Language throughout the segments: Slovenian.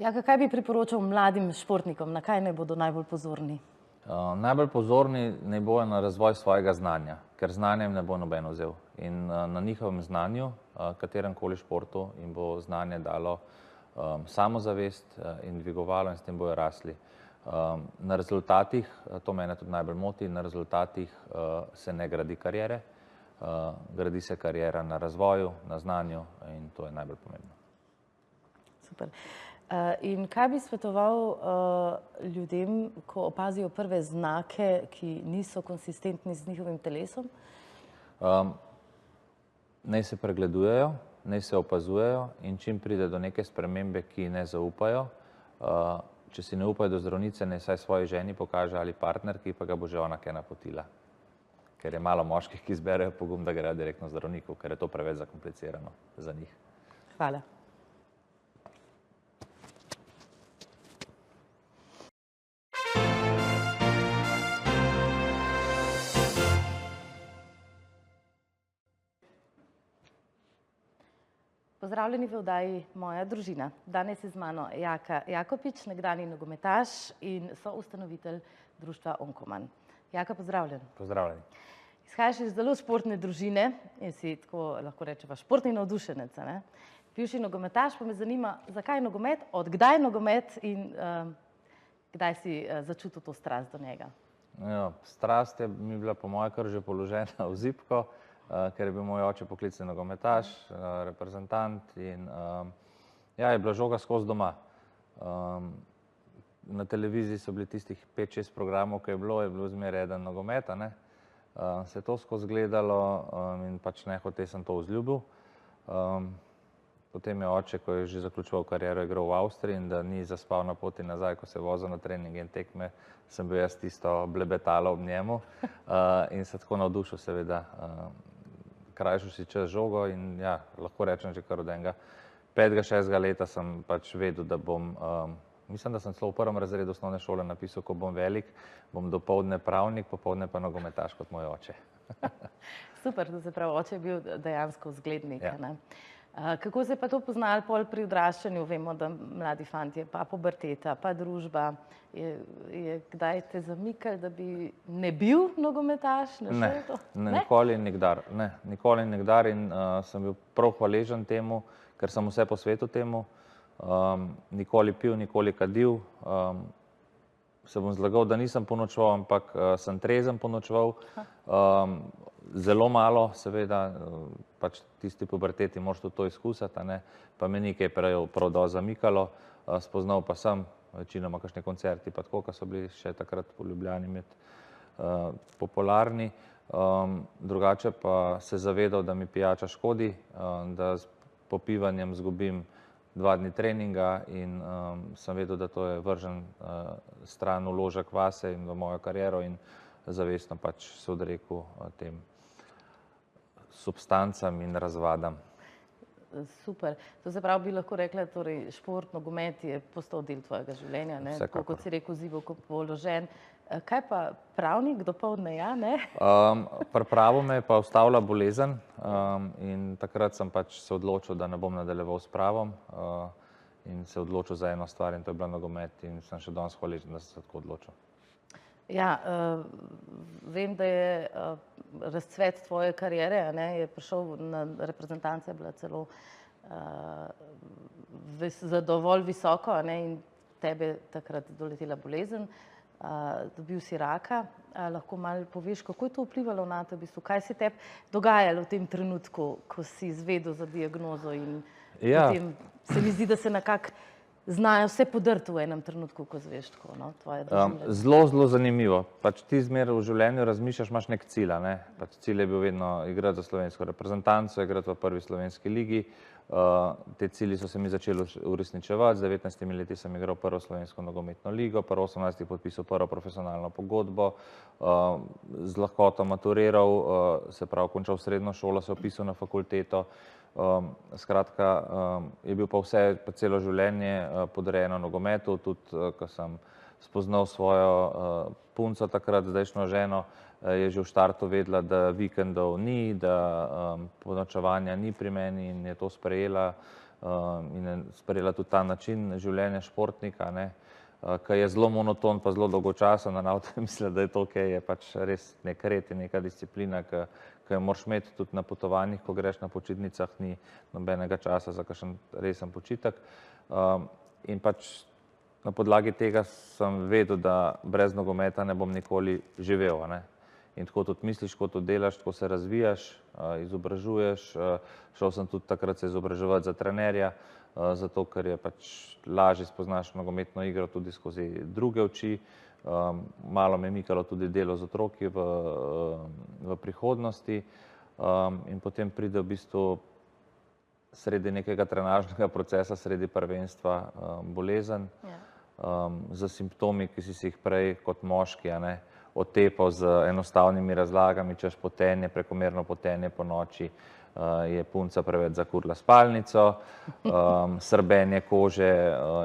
Kaj bi priporočal mladim športnikom, na kaj naj bodo najbolj pozorni? Najbolj pozorni naj bojo na razvoj svojega znanja, ker znanje jim ne bo noben vzel. In na njihovem znanju, kateremkoli športu, jim bo znanje dalo samozavest in dvigovalo in s tem bojo rasli. Na rezultatih, to mene tudi najbolj moti, na rezultatih se ne gradi kariere, gradi se kariera na razvoju, na znanju in to je najbolj pomembno. Super. In kaj bi svetoval ljudem, ko opazijo prve znake, ki niso konsistentni z njihovim telesom? Naj se pregledujejo, naj se opazujejo in čim pride do neke spremembe, ki ne zaupajo, če si ne upajo do zdravnice, naj vsaj svoji ženi pokaže ali partnerki, pa ga bo že ona kaj napotila. Ker je malo moških, ki zberejo pogum, da grejo direktno zdravniku, ker je to preveč zakomplicirano za njih. Hvala. Pozdravljeni v oddaji Moja družina. Danes je z mano Jaka Jakopič, nekdanji nogometaš in soustanovitelj društva Onkoman. Jaka, pozdravljen. Pozdravljeni. Izhajaš iz zelo športne družine in si, tako lahko rečeva, športni navdušenec, ne? Bivši nogometaš, pa me zanima, zakaj nogomet, od kdaj nogomet in kdaj si začutil to strast do njega? Strast je mi bila po moje kar že položena v zibko, ker je bil moj oče poklicni nogometaš, reprezentant in je bila žoga skozi doma. Na televiziji so bili tistih 5-6 programov, ki je bilo zmeraj eden nogomet, se je to skozi gledalo in pač nehote sem to vzljubil. Potem je oče, ko je že zaključoval kariero, igral v Avstriji in da ni zaspal na poti nazaj, ko se je vozil na treninge in tekme, sem bil jaz tisto blebetalo ob njemu in se tako navdušil seveda. Krajšal si čez žogo in ja, lahko rečem že kar od enega 5-6 leta sem pač vedel, da bom, mislim, da sem celo v prvem razredu osnovne šole napisal, ko bom velik, bom dopoldne pravnik, popoldne pa nogometaš kot moj oče. Super, to se pravi, oče je bil dejansko vzglednik, ne? Kako se je pa to poznalo pol pri odraščanju? Vemo, da mladi fantje, pa puberteta, pa družba, je kdaj te zamikalo, da bi ne bil nogometaš? Nikoli in nikdar, ne, nikoli in nikdar in sem bil prav hvaležen temu, ker sem vse posvetil temu, nikoli pil, nikoli kadil, se bom zlagal, da nisem ponočeval, ampak sem trezen ponočeval, zelo malo seveda, pač tisti puberteti moraš tudi to izkusiti, pa me ni kaj prav dosti zamikalo, spoznal pa sem večinoma kakšni koncerti pa tako, ki so bili še takrat po Ljubljani med popularni, drugače pa se zavedal, da mi pijača škodi, da s popivanjem izgubim 2 dni treninga in sem vedel, da to je vržen stran vložek vase in v mojo kariero in zavestno pač se odrekel tem substancam in razvadam. Super. To se pravi, bi lahko rekla, torej šport, nogomet je postal del tvojega življenja, ne? Tako kot si rekel, zibelko položen. Kaj pa pravnik, dopoldne ne? Pri pravu me je pa ustavila bolezen in takrat sem pač se odločil, da ne bom nadaljeval s pravom in se odločil za eno stvar in to je bila nogomet in sem še danes hvaležen, da sem se tako odločil. Ja, vem, da je razcvet tvoje kariere, je prišel na reprezentance, je bila celo dovolj visoko in tebe takrat doletela bolezen, dobil si raka. Lahko malo poveš, kako je to vplivalo na te, v bistvu, kaj se tebi dogajalo v tem trenutku, ko si izvedel za diagnozo in potem se mi zdi, da se nekako znajo vse podrti v enem trenutku, ko zveš tako, tvoje doživljanje. Zelo zanimivo. Pač ti zmeraj v življenju razmišljaš, imaš nek cilj, Pač cilj je bil vedno igrati za slovensko reprezentanco, igrati v prvi slovenski ligi. Te cilji so se mi začeli uresničevati. Z 19 leti sem igral prvo slovensko nogometno ligo, pri 18 podpisal prvo profesionalno pogodbo, z lahkoto maturiral, se pravi, končal srednjo šolo, se vpisal na fakulteto. Skratka, je bil pa vse, pa celo življenje podrejeno nogometu, tudi ko sem spoznal svojo punco takrat, zdajšnjo ženo, je že v štartu vedela, da vikendov ni, da ponočevanja ni pri meni in je to sprejela. in je sprejela tudi ta način življenja športnika, ki je zelo monoton pa zelo dolgočasen, na avto misli, da je to, ki je pač res nek red in neka disciplina, ki jo moraš imeti tudi na potovanjih, ko greš na počitnicah, ni nobenega časa za kakšen resen počitek. In pač na podlagi tega sem vedel, da brez nogometa ne bom nikoli živel. In tako tudi misliš, tako tudi delaš, tako se razvijaš, izobražuješ. Šel sem tudi takrat se izobraževati za trenerja, zato ker je pač lažje spoznaš nogometno igro tudi skozi druge oči. Malo me je mikalo tudi delo z otroki v prihodnosti in potem pride v bistvu sredi nekega trenažnega procesa, sredi prvenstva bolezen z simptomi, ki si jih prej kot moški otepal z enostavnimi razlagami, češ potenje, prekomerno potenje po noči, je punca preveč zakurila spalnico, srbenje kože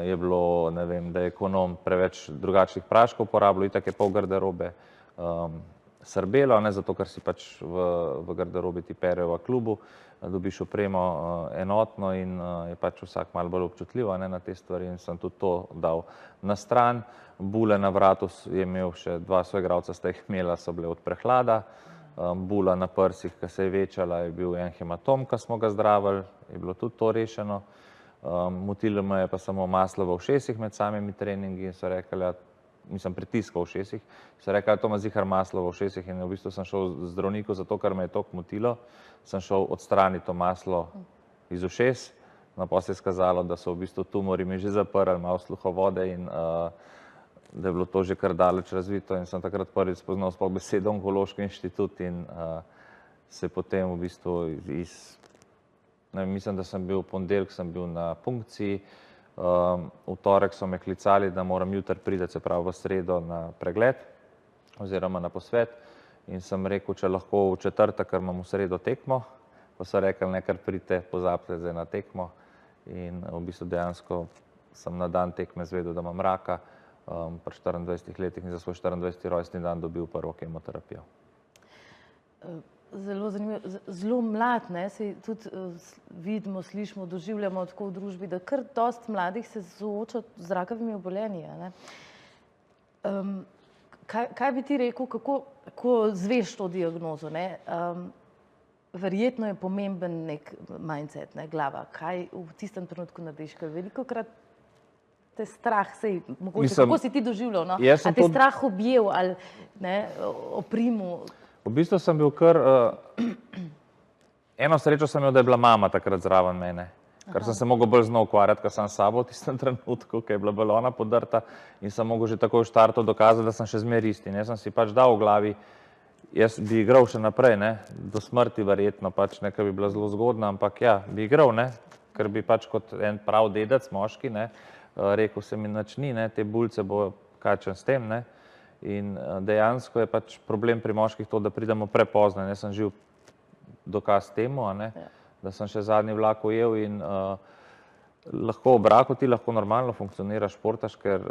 je bilo, ne vem, da je ekonom preveč drugačnih praškov uporabljal, itak je pol garderobe srbelo, zato ker si pač v garderobi ti perejo v klubu, dobiš opremo enotno in je pač vsak malo bolj občutljiv na te stvari in sem tudi to dal na stran. Bule na vratu je imel še 2 soigralca, sta jih imela, so bile od prehlada. Bula na prsih, ki se je večala, je bil en hematom, ki smo ga zdravili, je bilo tudi to rešeno. Motilo me je pa samo maslo v ušesih med samimi treningi in so rekli, mislim, pritisk v ušesih, so rekli, to ima zihar maslo v ušesih in v bistvu sem šel z zdravniku, zato ker me je toliko motilo, sem šel odstraniti to maslo iz ušes, potem se je izkazalo, da so v bistvu tumori mi že zaprli malo sluhovode in da je bilo to že kar daleč razvito in sem takrat prvič spoznal sploh besedo Onkološki inštitut in se potem v bistvu mislim, da sem bil v ponedeljek, sem bil na punkciji, v torek so me klicali, da moram jutri priti, se pravi v sredo na pregled oziroma na posvet in sem rekel, če lahko v četrtek, ker imam v sredo tekmo, pa so rekli, ne kar pridite, pozabite zdaj na tekmo in v bistvu dejansko sem na dan tekme izvedel, da imam raka, pri 24 letih in za svoj 24. rojstni dan dobil prvo kemoterapijo. Zelo zanimivo, zelo mlad, se tudi vidimo, slišimo, doživljamo tako v družbi, da kar dosti mladih se sooča z rakavimi obolenji. Kaj bi ti rekel, kako zveš to diagnozo? Verjetno je pomemben nek mindset, glava. Kaj v tistem trenutku narediš? Ker velikokrat te strah, mogoče, kako si ti doživljal? A te strah objel ali oprimil? V bistvu sem bil kar, eno srečo sem imel, da je bila mama takrat zraven mene, ker sem se mogel bolj z njo ukvarjati, ker sem s sabo v tistem trenutku, ker je bila bolj ona podrta in sem mogel že takoj v štartu dokazati, da sem še zmeraj isti. Jaz sem si pač dal v glavi, jaz bi igral še naprej, do smrti verjetno, pač nekaj bi bila zelo zgodna, ampak ja, bi igral, ker bi pač kot en prav dedec, moški, rekel se mi nič ni, te bulce bo kačen s tem, in dejansko je pač problem pri moških to, da pridemo prepozno. Jaz sem živ dokaz temu, da sem še zadnji vlak ujel in lahko ob raku ti lahko normalno funkcioniraš, športaš, ker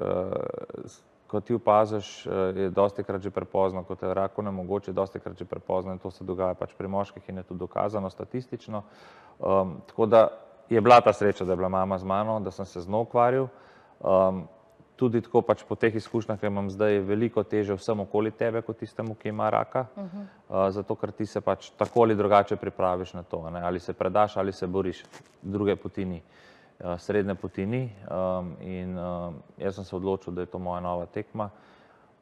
ko ti opaziš, je dostikrat že prepozno, kot je rak onemogoče, dostikrat že prepozno in to se dogaja pač pri moških in je tudi dokazano statistično. Tako da je bila ta sreča, da je bila mama z mano, da sem se z njo ukvarjal. Tudi tako pač po teh izkušnjah, ker imam zdaj veliko težje vsem okoli tebe, kot tistemu, ki ima raka, zato ker ti se pač tako ali drugače pripraviš na to, ali se predaš, ali se boriš, druge poti ni, srednje poti ni in jaz sem se odločil, da je to moja nova tekma.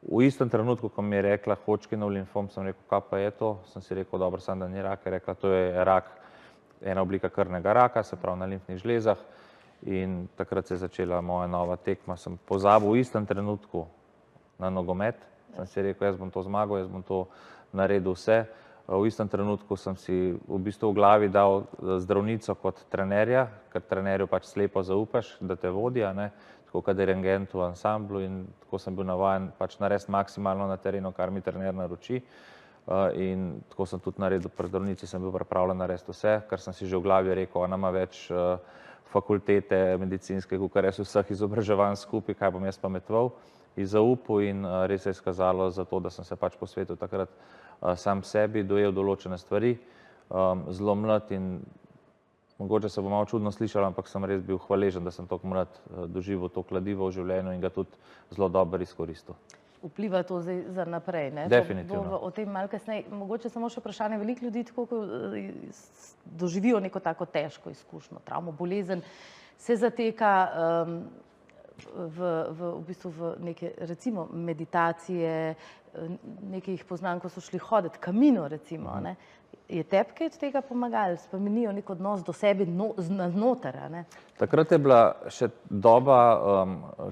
V istem trenutku, ko mi je rekla Hodgkinov limfom, sem rekel, kaj pa je to, sem si rekel, dobro, sem da ni rak, je rekla, to je rak, ena oblika krvnega raka, se pravi na limfnih žlezah. In takrat se je začela moja nova tekma. Sem pozabil v istem trenutku na nogomet, sem si rekel, jaz bom to zmagal, jaz bom to naredil vse. V istem trenutku sem si v bistvu v glavi dal zdravnico kot trenerja, ker trenerju pač slepo zaupaš, da te vodi, tako kot dirigent v ansamblu in tako sem bil navajen pač narediti maksimalno na terenu, kar mi trener naroči. In tako sem tudi naredil, pri zdravnici sem bil pripravljen narediti vse, ker sem si že v glavi rekel, ona ima več fakultete medicinske, kakor jaz vseh izobraževanj skupaj, kaj bom jaz pametoval in zaupal in res se je izkazalo za to, da sem se pač posvetil takrat sam sebi, dojel določene stvari, zelo mlad in mogoče se bo malo čudno slišalo, ampak sem res bil hvaležen, da sem tako mlad doživel to kladivo v življenju in ga tudi zelo dobro izkoristil. Vpliva to zdaj za naprej, ne? Definitivno. O tem malo kasneje. Mogoče samo še vprašanje, veliko ljudi tako, ko doživijo neko tako težko izkušnjo, travmo, bolezen, se zateka v bistvu v neke, recimo, meditacije, nekaj jih poznam, ko so šli hoditi, Camino recimo, ne? Je tebi kaj od tega pomagalo? Spremenijo nek odnos do sebe notri, ne? Takrat je bila še doba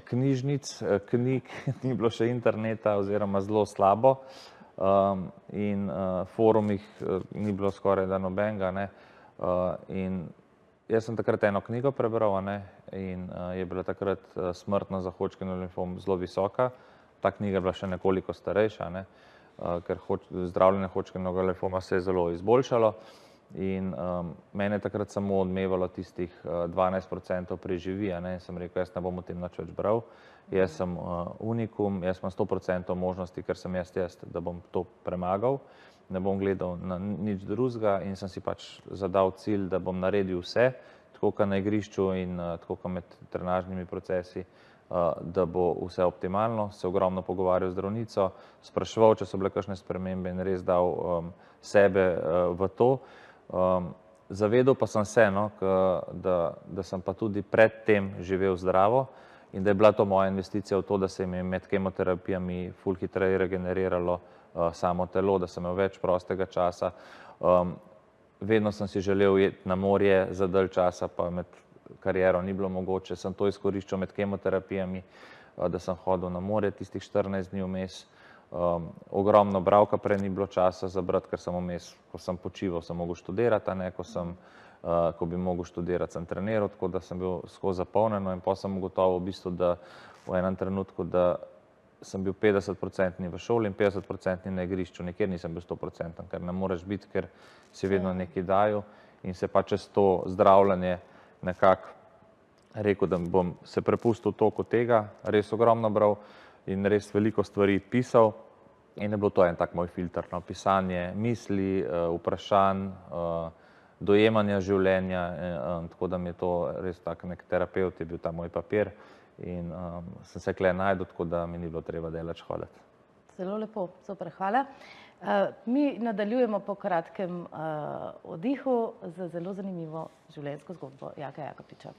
knjižnic, knjig, ni bilo še interneta oziroma zelo slabo in forumih ni bilo skoraj da nobenega, ne. In jaz sem takrat eno knjigo prebral, ne, in je bila takrat smrtnost za Hodgkinov limfom zelo visoka. Ta knjiga je bila še nekoliko starejša, ne, ker zdravljenje Hodgkinovega limfoma se je zelo izboljšalo in mene je takrat samo odmevalo tistih 12% preživi, a ne, in sem rekel, jaz ne bom o tem nič več bral, jaz sem unikum, jaz imam 100% možnosti, ker sem jaz, da bom to premagal, ne bom gledal na nič drugega in sem si pač zadal cilj, da bom naredil vse, tako kot na igrišču in tako kot med trenažnimi procesi, da bo vse optimalno, se ogromno pogovarjal z zdravnico, spraševal, če so bile kakšne spremembe in res dal sebe v to. Zavedal pa sem se, no, da sem pa tudi pred tem živel zdravo in da je bila to moja investicija v to, da se mi je med kemoterapijami ful hitreje regeneriralo samo telo, da sem imel več prostega časa. Vedno sem si želel iti na morje za dalj časa, pa med kariero ni bilo mogoče, sem to izkoriščal med kemoterapijami, da sem hodil na morje tistih 14 dni vmes. Ogromno bral, ker prej ni bilo časa za brati, ker sem vmes, ko sem počival, sem mogel študirati, a ne, ko bi mogel študirati, sem treniral, tako da sem bil skozi zapolnjeno in potem sem ugotovil v bistvu, da v enem trenutku, da sem bil 50% v šoli in 50% na igrišču, nikjer nisem bil 100%, ker ne moreš biti, ker si vedno nekaj dajal in se pa čez to zdravljenje nekako rekel, da bom se prepustil toku tega, res ogromno bral in res veliko stvari pisal in je bilo to en tak moj filter, no, pisanje misli, vprašanj, dojemanja življenja, tako da mi je to res tak nek terapevt je bil ta moj papir in sem se tukaj našel, tako da mi ni bilo treba daleč hoditi. Zelo lepo, super, hvala. Mi nadaljujemo po kratkem oddihu z zelo zanimivo življenjsko zgodbo Jaka Jakopiča.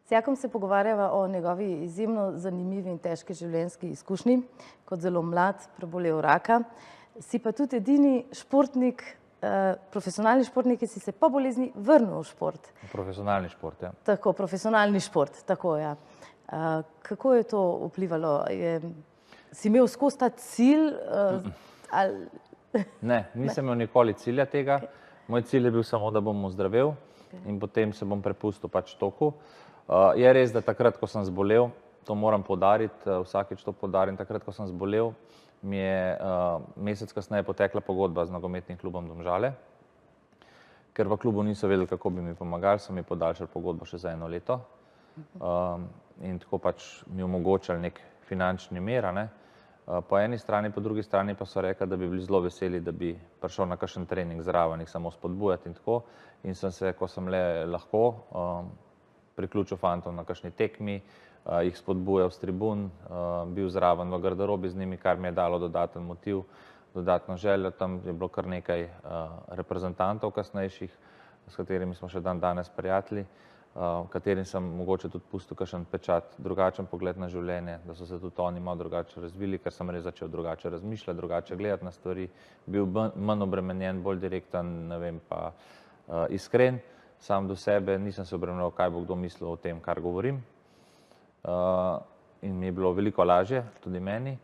S Jakom se pogovarjava o njegovi izjemno zanimivi in težki življenjski izkušnji. Kot zelo mlad prebolel raka. Si pa tudi edini športnik, profesionalni športnik, ki si se po bolezni vrnil v šport. Profesionalni šport, ja. Tako, profesionalni šport, tako, ja. Kako je to vplivalo? Si imel skozi ta cilj? Ne, nisem imel nikoli cilja tega. Moj cilj je bil samo, da bom ozdravel in potem se bom prepustil pač toku. Je res, da takrat, ko sem zbolel, to moram poudariti, vsakič to poudarim, takrat, ko sem zbolel, mi je mesec kasneje potekla pogodba z nogometnim klubom Domžale, ker v klubu niso vedeli, kako bi mi pomagali, so mi podaljšali pogodbo še za 1 leto in tako pač mi omogočali nek finančni mir, a ne. Po eni strani, po drugi strani pa so rekli, da bi bili zelo veseli, da bi prišel na kakšen trening zraven, jih samo spodbujati in tako. In sem se, ko sem le lahko, priključil fantom na kakšni tekmi, jih spodbujal s tribun, bil zraven v garderobi z njimi, kar mi je dalo dodaten motiv, dodatno željo. Tam je bilo kar nekaj reprezentantov kasnejših, s katerimi smo še danes prijatelji, katerim sem mogoče tudi pustil kakšen pečat, drugačen pogled na življenje, da so se tudi oni malo drugače razvili, ker sem res začel drugače razmišljati, drugače gledati na stvari, bil manj obremenjen, bolj direkten, ne vem, pa iskren sam do sebe, nisem se obremenjeval, kaj bo kdo mislil o tem, kar govorim. In mi je bilo veliko lažje, tudi meni.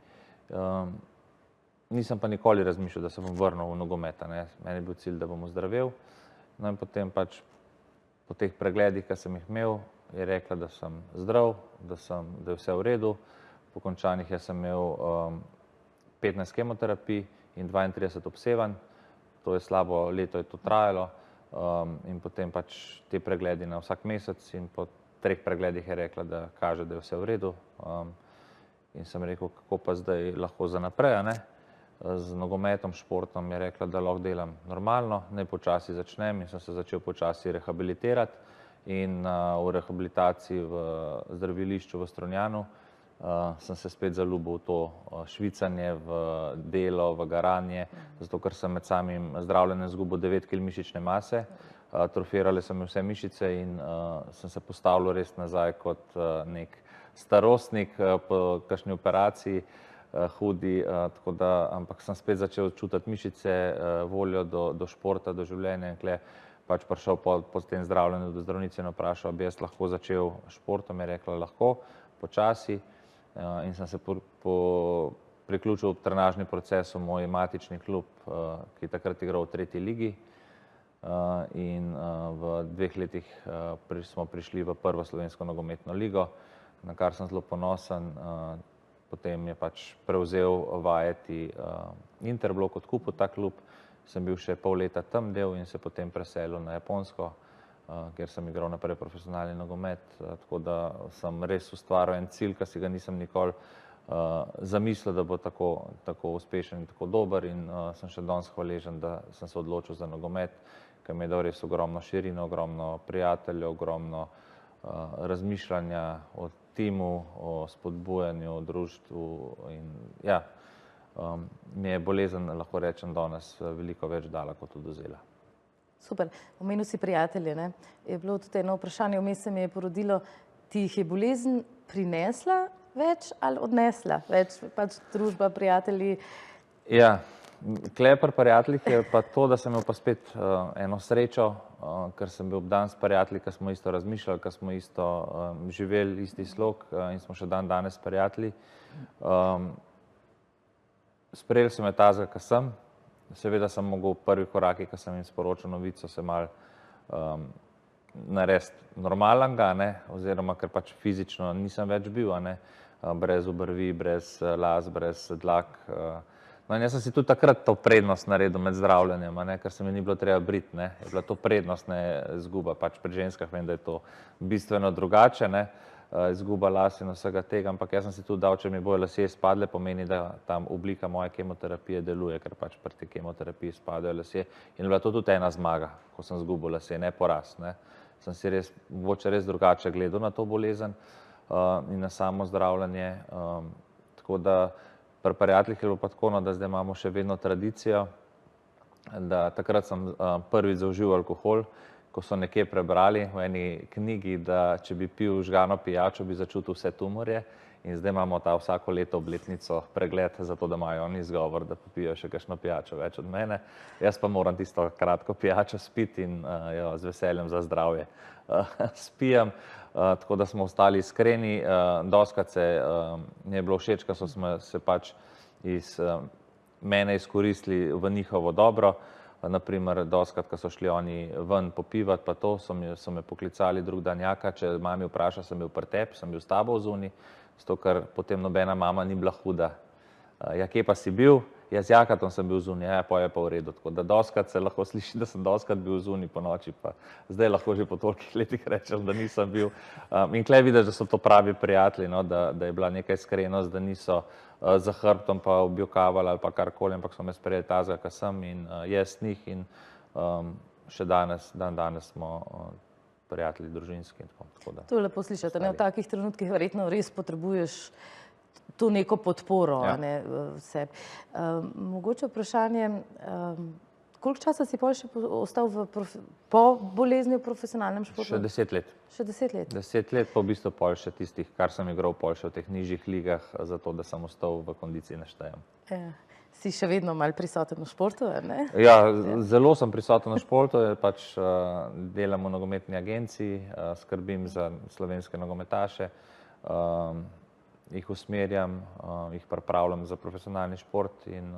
Nisem pa nikoli razmišljal, da se bom vrnil v nogomet, ne. Meni je bil cilj, da bom ozdravel. No in potem pač po teh pregledih, ki sem jih imel, je rekla, da sem zdrav, da je vse v redu. Po končanih jaz sem imel 15 kemoterapij in 32 obsevanj. To je slabo leto je to trajalo in potem pač te pregledi na vsak mesec in po 3 pregledih je rekla, da kaže, da je vse v redu. In sem rekel, kako pa zdaj lahko za naprej, a ne. Z nogometom, športom je rekla, da lahko delam normalno, naj počasi začnem in sem se začel počasi rehabilitirati. In v rehabilitaciji v zdravilišču v Strunjanu sem se spet zaljubil v to švicanje, v delo, v garanje, zato ker sem med samim zdravljenjem izgubil 9 kg mišične mase. Atrofirale so mi vse mišice in sem se postavil res nazaj kot nek starostnik po kakšni operaciji hudi, tako da, ampak sem spet začel čutiti mišice, voljo do športa, do življenja in tule pač prišel po tem zdravljenju do zdravnice in vprašal, bi jaz lahko začel športom, je rekla lahko, počasi, in sem se priključil v trenažni proces v moj matični klub, ki je takrat igral v 3. ligi, in v 2 letih smo prišli v prvo slovensko nogometno ligo, na kar sem zelo ponosen. Potem je pač prevzel vajeti Interblok, odkupil ta klub, sem bil še pol leta tam del in se potem preselil na Japonsko, kjer sem igral naprej profesionalni nogomet, tako da sem res ustvaril en cilj, ki si ga nisem nikoli zamislil, da bo tako uspešen in tako dober, in sem še danes hvaležen, da sem se odločil za nogomet, ker mi je dal res ogromno širino, ogromno prijateljev, ogromno razmišljanja o timu, o spodbujanju, o društvu in ja, mi je bolezen, lahko rečem, danes veliko več dala kot odvzela. Super. Omenil si prijatelje, ne? Je bilo tudi eno vprašanje, vmes se mi je porodilo, ti jih je bolezen prinesla več ali odnesla več, pač družba, prijatelji? Ja, tule pri prijateljih je pa to, da sem imel pa spet eno srečo, ker sem bil obdan s prijatelji, ki smo isto razmišljali, ki smo isto živeli isti slog in smo še danes prijatelji. Sprejeli so me tazga, ki sem. Seveda sem mogel prvi koraki, ki sem jim sporočil novico, se malo narediti normalnega, ne, oziroma ker pač fizično nisem več bil, a ne, brez obrvi, brez las, brez dlak. No in jaz sem si tudi takrat to prednost naredil med zdravljenjem, a ne, ker se mi ni bilo treba briti, ne, je bila to prednostna izguba, pač pri ženskah vem, da je to bistveno drugače, ne, izguba las in vsega tega, ampak jaz sem si tudi dal, če mi bojo lasje izpadle, pomeni, da tam oblika moje kemoterapije deluje, ker pač pri tej kemoterapiji izpadajo lasje in je bila to tudi ena zmaga, ko sem izgubil lasje, ne poraz, ne. Sem si res, mogoče res drugače gledal na to bolezen in na samo zdravljenje, tako da pri prijateljih je bilo pa tako, da zdaj imamo še vedno tradicijo, da takrat sem prvič zaužil alkohol, ko so nekje prebrali v eni knjigi, da če bi pil žgano pijačo, bi začutil vse tumorje, in zdaj imamo ta vsako leto obletnico pregled, zato da imajo oni izgovor, da popijo še kakšno pijačo več od mene. Jaz pa moram tisto kratko pijačo spiti in jo z veseljem za zdravje spijem, tako da smo ostali iskreni. Dostikrat mi je bilo všeč, ker so se pač iz mene izkoristili v njihovo dobro. Naprimer, dostikrat, ko so šli oni ven popivati, pa to, so me poklicali drug dan, Jaka, če mami vpraša, sem bil pri tebi, sem bil s tabo zunaj, zato ker potem nobena mama ni bila huda. Ja, kje pa si bil? Ja, z Jakatom sem bil zunaj, ja, potem je pa v redu. Tako da dostikrat se lahko sliši, da sem dostikrat bil zunaj ponoči, pa zdaj lahko že po tolikih letih rečem, da nisem bil. In tule vidiš, da so to pravi prijatelji, no, da je bila neka iskrenost, da niso za hrbtom pa objokavali ali pa karkoli, ampak so me sprejeli tazga, ki sem, in jaz njih in še danes smo prijatelji družinski in tako da. To je lepo slišati, ne, v takih trenutkih verjetno res potrebuješ to neko podporo, a ne, vse. Mogoče vprašanje, koliko časa si pol še ostal po bolezni v profesionalnem športu? Še 10 let. Še 10 let? 10 let, pa v bistvu pol še tistih, kar sem igral pol še v teh nižjih ligah, zato da sem ostal v kondiciji, naštejem. Si še vedno malo prisoten v športu, ne? Ja, zelo sem prisoten v športu, pač delam v nogometni agenciji, skrbim za slovenske nogometaše, jih usmerjam, jih pripravljam za profesionalni šport in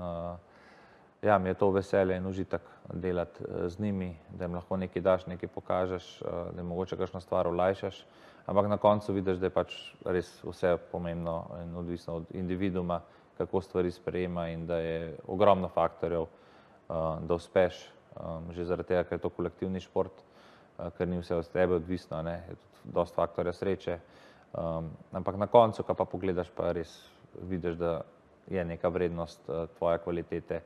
ja, mi je to veselje in užitek delati z njimi, da jim lahko nekaj daš, nekaj pokažeš, da jim mogoče kakšno stvar olajšaš, ampak na koncu vidiš, da je pač res vse pomembno in odvisno od individuuma, kako stvari sprejema in da je ogromno faktorjev, da uspeš, že zaradi tega, ker je to kolektivni šport, ker ni vse od tebe odvisno, ne, je tudi dosti faktorja sreče. Ampak na koncu, ko pa pogledaš, pa res vidiš, da je neka vrednost tvoje kvalitete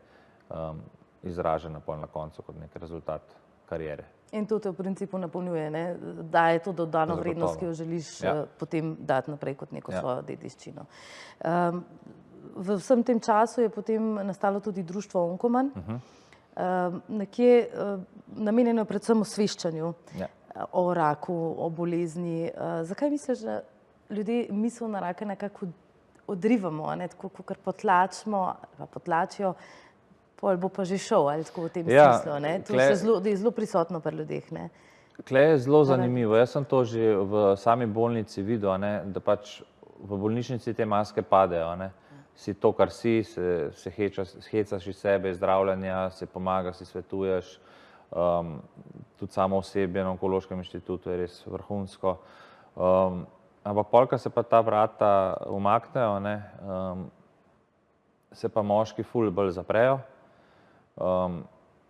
izražena pol na koncu kot nek rezultat karijere. In to te v principu napolnjuje, ne? Da je to dodano vrednost, ki jo želiš potem dati naprej kot neko svojo dediščino. V vsem tem času je potem nastalo tudi društvo Onkoman, nekje namenjeno predvsem osveščanju o raku, o bolezni. Zakaj misliš, da ljudje misel na raka nekako odrivamo, tako kot potlačijo, pol bo pa že šel, ali tako v tem smislu, ne? To je zelo prisotno pri ljudeh, ne? Tule je zelo zanimivo. Jaz sem to že v sami bolnici videl, da pač v bolnišnici te maske padejo, ne? Si to, kar si, se hecaš iz sebe, iz zdravljenja, se pomagaš, si svetuješ, tudi samo osebje na Onkološkem inštitutu je res vrhunsko. Ampak pol, ko se pa ta vrata umaknejo, se pa moški ful bolj zaprejo,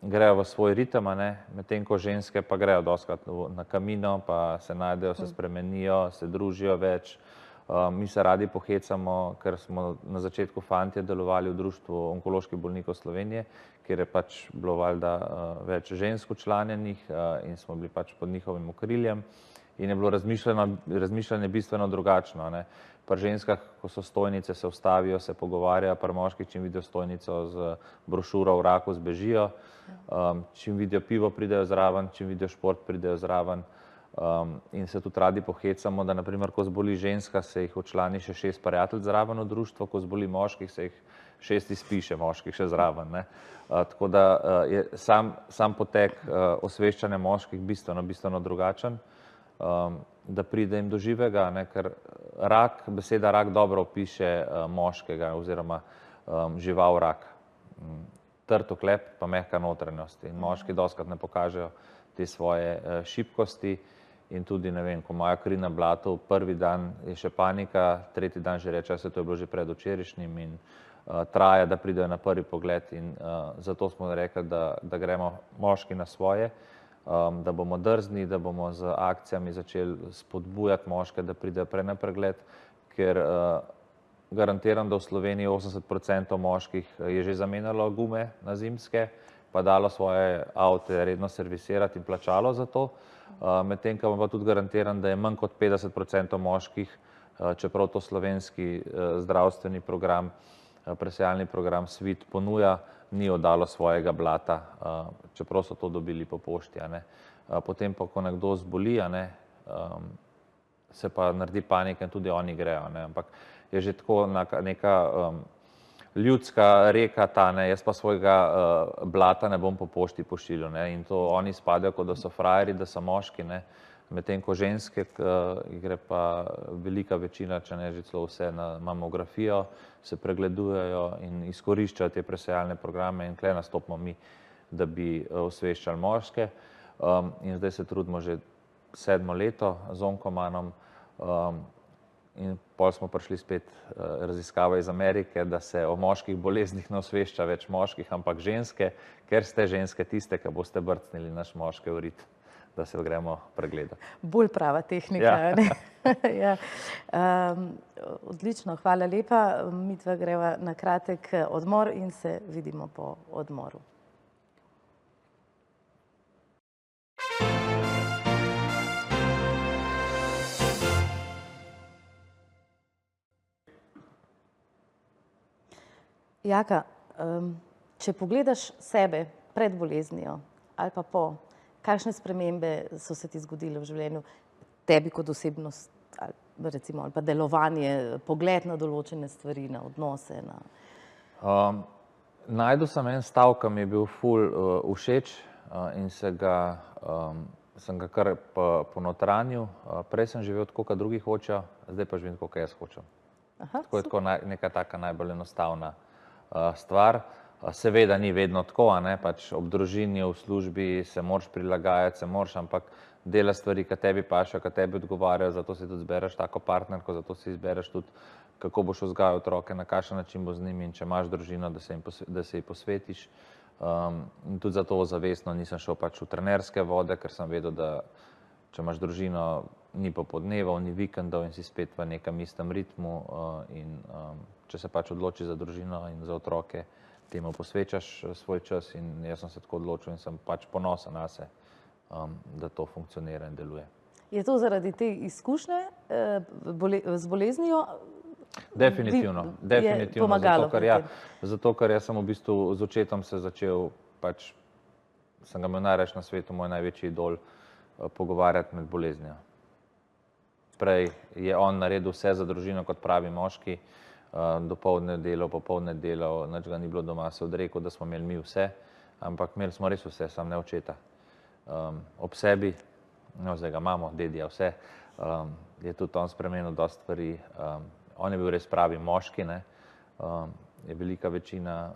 grejo v svoj ritem, medtem ko ženske pa grejo dostikrat na kamino, pa se najdejo, se spremenijo, se družijo več. Mi se radi pohecamo, ker smo na začetku fantje delovali v društvu onkoloških bolnikov Slovenije, kjer je pač bilo valjda več žensk včlanjenih in smo bili pač pod njihovim okriljem in je bilo razmišljanje bistveno drugačno. Pri ženskah, ko so stojnice, se ustavijo, se pogovarjajo, pri moških, čim vidijo stojnico z brošuro o raku, zbežijo, čim vidijo pivo, pridejo zraven, čim vidijo šport, pridejo zraven. In se tudi radi pohecamo, da naprimer, ko zboli ženska, se jih včlani še 6 prijatelj zraven v društvo, ko zboli moških, se jih 6 izpiše moških še zraven. Tako da je sam potek osveščanja moških bistveno drugačen, da pride jim do živega, ker beseda rak dobro opiše moškega oziroma žival rak. Trd oklep pa mehka notranjost in moški dostikrat ne pokažejo te svoje šibkosti. In tudi, ne vem, ko imajo kri na blatu, prvi dan je še panika, tretji dan že reče, se to je bilo že predvčerajšnjim in traja, da pridejo na prvi pogled in zato smo rekli, da gremo moški na svoje, da bomo drzni, da bomo z akcijami začeli spodbujati moške, da pridejo prej na pregled, ker garantiram, da v Sloveniji 80% moških je že zamenjalo gume na zimske, pa dalo svoje avte redno servisirati in plačalo za to. Medtem ko vam pa tudi garantiram, da je manj kot 50% moških, čeprav to slovenski zdravstveni program, presejalni program Svit ponuja, ni oddalo svojega blata, čeprav so to dobili po pošti. Potem pa, ko nekdo zboli, se pa naredi panika in tudi oni grejo. Ampak je že tako neka ljudska reka ta, jaz pa svojega blata ne bom po pošti pošiljal. In to oni spadajo, kot da so frajerji, da so moški, medtem ko ženske gre pa velika večina, če ne že celo vse, na mamografijo, se pregledujejo in izkoriščajo te presejalne programe in tukaj nastopimo mi, da bi osveščali moške. In zdaj se trudimo že 7. leto z Onkomanom in pol smo prišli spet raziskava iz Amerike, da se o moških boleznih ne osvešča več moških, ampak ženske, ker ste ženske tiste, ki boste brcnili naš moški v rit, da se gremo pregledati. Bolj prava tehnika, ne? Ja. Odlično, hvala lepa. Midva greva na kratek odmor in se vidimo po odmoru. Jaka, če pogledaš sebe pred boleznijo ali pa po, kakšne spremembe so se ti zgodile v življenju, tebi kot osebnost, ali pa delovanje, pogled na določene stvari, na odnose? Našel sem en stavek, ki mi je bil ful všeč in sem ga kar ponotranjil. Prej sem živel tako, kot drugi hočejo, zdaj pa živim tako, kot jaz hočem. Tako je tako neka taka najbolj enostavna stvar. Seveda ni vedno tako, pač ob družini, v službi se moraš prilagajati, ampak delaš stvari, ki tebi pašejo, ki tebi odgovarjajo, zato si tudi izbereš tako partnerko, zato si izbereš tudi, kako boš vzgajal otroke, na kakšen način bo z njimi in če imaš družino, da se ji posvetiš. In tudi zato zavestno nisem šel pač v trenerske vode, ker sem vedel, da če imaš družino, ni popoldnevov, ni vikendov in si spet v nekem istem ritmu in če se pač odloči za družino in za otroke, temu posvečaš svoj čas in jaz sem se tako odločil in sem pač ponosen nase, da to funkcionira in deluje. Je to zaradi te izkušnje z boleznijo? Definitivno. Pomagalo? Zato, ker jaz sem v bistvu z očetom se začel, pač sem ga imel najraje na svetu, moj največji idol, pogovarjati med boleznijo. Prej je on naredil vse za družino kot pravi moški, dopoldne delal, popoldne delal, nič ga ni bilo doma, se odrekel, da smo imeli mi vse, ampak imeli smo res vse, samo ne očeta. Ob sebi, no zdaj ga imamo, dedija vse, je tudi on spremenil dosti stvari, on je bil res pravi moški, ne, je velika večina,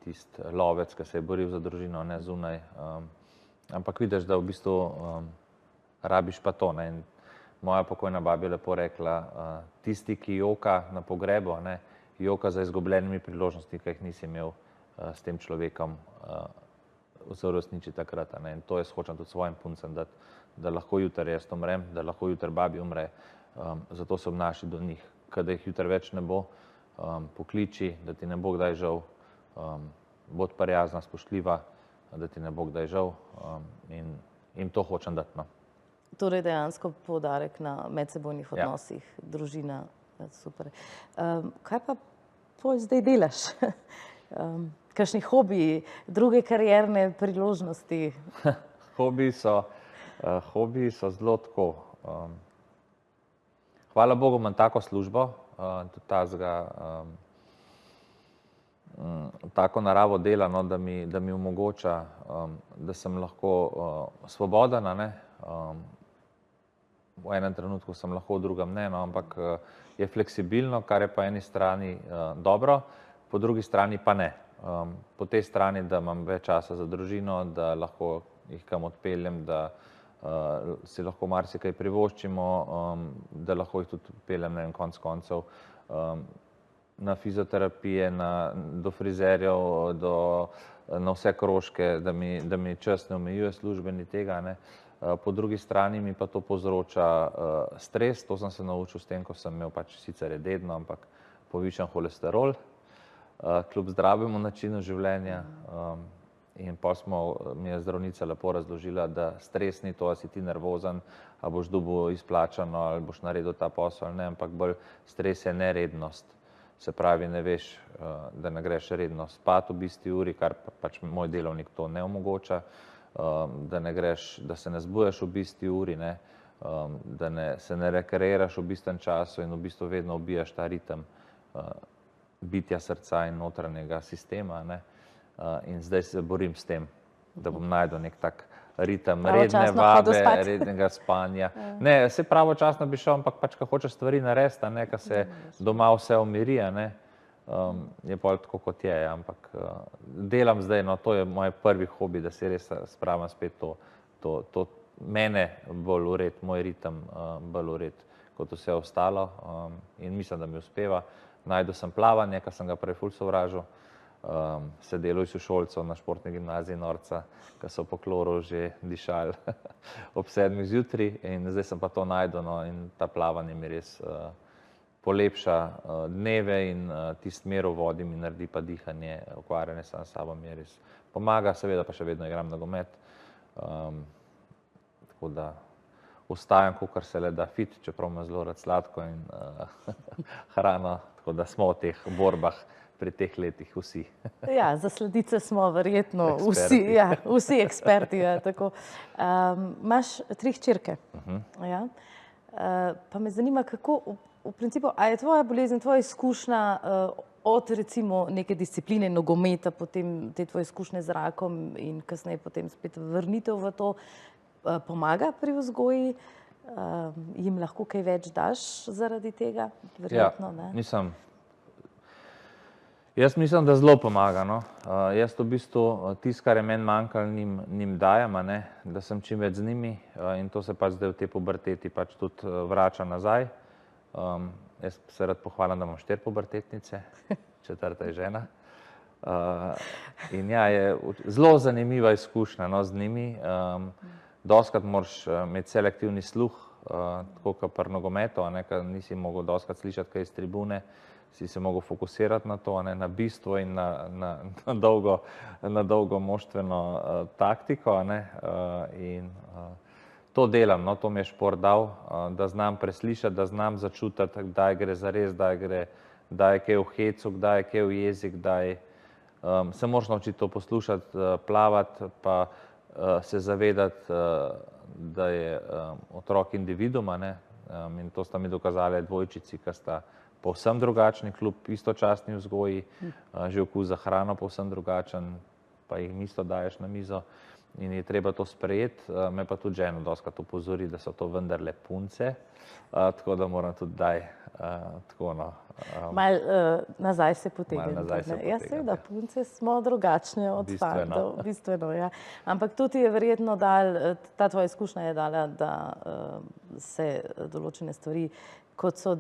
tisti lovec, ki se je boril za družino, ne zunaj, ampak vidiš, da v bistvu rabiš pa to, ne, in moja pokojna babi je lepo rekla, tisti, ki joka na pogrebu, ne, joka za izgubljenimi priložnostmi, ki jih nisi imel s tem človekom se uresniči takrat, ne, in to jaz hočem tudi svojim puncem dati, da lahko jutri jaz umrem, da lahko jutri babi umre, zato se obnaši do njih, kada jih jutri več ne bo, pokliči, da ti ne bo kdaj žal, bod prijazna, spoštljiva, da ti ne bo kdaj žal in to hočem dati, no. Torej dejansko poudarek na medsebojnih odnosih, družina, super. Kaj pa zdaj delaš? Kakšni hobiji, druge karierne priložnosti? Hobiji so zelo tako. Hvala Bogu imam tako službo, tudi tako naravo dela, no, da mi omogoča, da sem lahko svoboden, ne. V enem trenutku sem lahko, v drugem ne, no, ampak je fleksibilno, kar je po eni strani dobro, po drugi strani pa ne. Po tej strani, da imam več časa za družino, da lahko jih kam odpeljem, da si lahko marsikaj privoščimo, da lahko jih tudi peljem, ne vem, konec koncev, na fizioterapije, do frizerjev, na vse krožke, da mi čas ne omejuje službeni tega, ne. Po drugi strani mi pa to povzroča stres, to sem se naučil s tem, ko sem imel pač sicer je dedno, ampak povišan holesterol, kljub zdravemu načinu življenja. In potem mi je zdravnica lepo razložila, da stres ni to, a si ti nervozen, a boš dobil izplačano, ali boš naredil ta posel, ali ne, ampak bolj stres je nerednost. Se pravi, ne veš, da ne greš redno spat v isti uri, kar pač moj delovnik to ne omogoča, da se ne zbujaš v isti uri, ne, da se ne rekreiraš v istem času in v bistvu vedno ubijaš ta ritem bitja srca in notranjega sistema, ne. In zdaj se borim s tem, da bom našel nek tak ritem redne vabe, rednega spanja. Ne, saj pravočasno bi šel, ampak pač, ko hočeš stvari narediti, ne, ko se doma vse umiri, ne, je pol tako, kot je, ampak delam zdaj, no, to je moj prvi hobi, da si res spravim spet to mene bolj ured, moj ritem bolj ured kot vse ostalo in mislim, da mi uspeva. Našel sem plavanje, ker sem ga prej ful sovražil, se delal iz sošolcev na športni gimnaziji Norca, ki so po kloru že dišali ob 7 zjutraj in zdaj sem pa to našel, no, in ta plavanje mi res polepša dneve in tisti mir v vodi mi naredi pa dihanje, ukvarjanje sam s sabo mi res pomaga, seveda pa še vedno igram nogomet, tako da ostajam, kakor se le da fit, čeprav imam zelo rad sladko in hrano, tako da smo v teh borbah pri teh letih vsi. Ja, za sladice smo verjetno vsi eksperti, ja, tako. Imaš 3 hčerke, ja. Pa me zanima, kako, v principu, a je tvoja bolezen, tvoja izkušnja od recimo neke discipline nogometa, potem te tvoje izkušnje z rakom in kasneje potem spet vrnitev v to, pomaga pri vzgoji? Jim lahko kaj več daš zaradi tega? Verjetno, ne? Jaz mislim, da zelo pomaga, no. Jaz v bistvu tisto, kar je meni manjkalo, njim dajem, ne, da sem čim več z njimi in to se pač zdaj v tej puberteti pač tudi vrača nazaj. Jaz se rad pohvalim, da imam 4 pubertetnice, 4. je žena. In ja, je zelo zanimiva izkušnja, no, z njimi. Dostikrat moraš imeti selektivni sluh, tako kot pri nogometu, ker nisi mogel dostikrat slišati kaj iz tribune, si se mogel fokusirati na to, na bistvo in na dolgo moštveno taktiko, in to delam, to mi je šport dal, da znam preslišati, da znam začutiti, kdaj gre zares, kdaj je kaj v hecu, kdaj je kaj v jezi, kdaj se moraš naučiti to poslušati, plavati, pa se zavedati, da je otrok individuum, in to sta mi dokazali dvojčici, ki sta povsem drugačni, kljub istočasni vzgoji, že okus za hrano povsem drugačen, pa jih isto daješ na mizo in je treba to sprejeti. Me pa tudi žena dostikrat opozori, da so to vendarle punce, tako da moram tudi tako Malo nazaj se potegniti. Ja, seveda, punce smo drugačne od fantov, bistveno, ja. Ampak to ti je verjetno dal, ta tvoja izkušnja je dala, da se določene stvari, kot so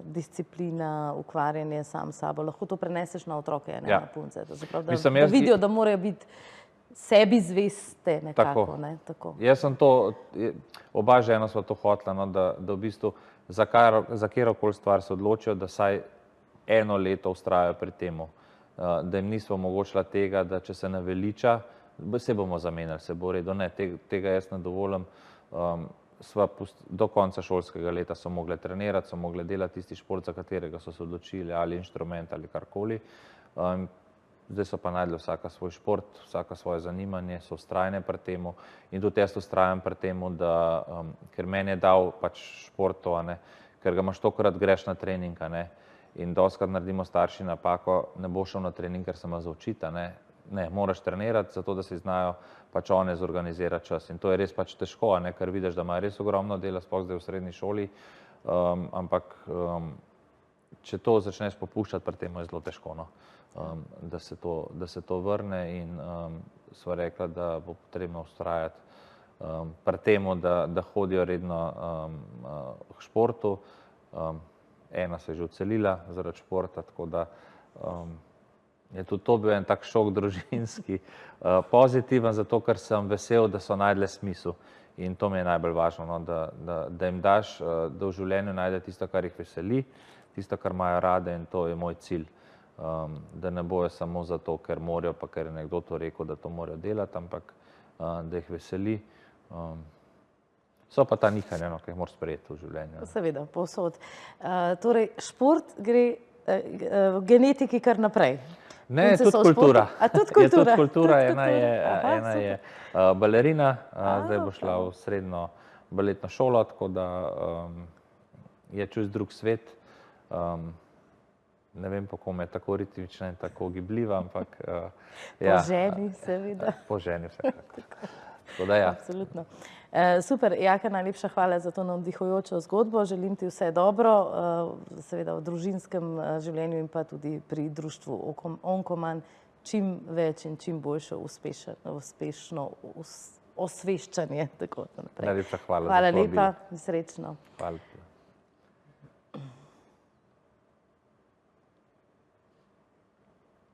disciplina, ukvarjanje sam s sabo, lahko to preneseš na otroke, na punce. Da vidijo, da morajo biti sebi zveste nekako. Tako. Jaz sem to, oba žena sva to hotela, da v bistvu za kjerokoli stvar se odločijo, da vsaj eno leto vztrajajo pri temu, da jim nismo omogočila tega, da če se naveliča, se bomo zamenjali, se bo v redu, ne, tega jaz ne dovolim. Do konca šolskega leta so mogle trenirati, so mogle delati tisti šport, za katerega so se odločili, ali inštrument ali karkoli. Zdaj so pa najdli vsaka svoj šport, vsaka svoje zanimanje, so vztrajne pri temu in tudi jaz vztrajam pri temu, ker meni je dal pač šport to, ker ga imaš tokrat, greš na trening, in dostikrat naredimo starši napako, ne bo šel na trening, ker se ima za učiti, ne, moraš trenirati, zato da si znajo pač one zorganizirati čas in to je res pač težko, ker vidiš, da imajo res ogromno dela, sploh zdaj v srednji šoli, ampak če to začneš popuščati, pri tem je zelo težko, da se to vrne in sva rekla, da bo potrebno vztrajati pri temu, da hodijo redno k športu. Ena se je že odselila zaradi športa, tako da je tudi to bil en tak šok družinski, pozitiven, zato ker sem vesel, da so najdle smisel in to mi je najbolj važno, da jim daš, da v življenju najde tisto, kar jih veseli, tisto, kar imajo rade in to je moj cilj. Da ne bojo samo zato, ker morajo, pa ker je nekdo to rekel, da to morajo delati, ampak da jih veseli. So pa ta nihanja, ki jih moraš sprejeti v življenju. Seveda, povsod. Torej, šport gre v genetiki kar naprej. Ne, tudi kultura. Tudi kultura? Tudi kultura, ena je balerina, zdaj bo šla v srednjo baletno šolo, tako da je čez drug svet. Ne vem, po kom je tako ritmična in tako gibljiva, ampak po ženi, seveda. Po ženi vsekakor. Tako da ja. Absolutno. Super, Jaka, najlepša hvala za to navdihujočo zgodbo. Želim ti vse dobro, seveda v družinskem življenju in pa tudi pri društvu Onkoman čim več in čim boljše uspešno osveščanje. Najlepša hvala. Hvala lepa in srečno. Hvala.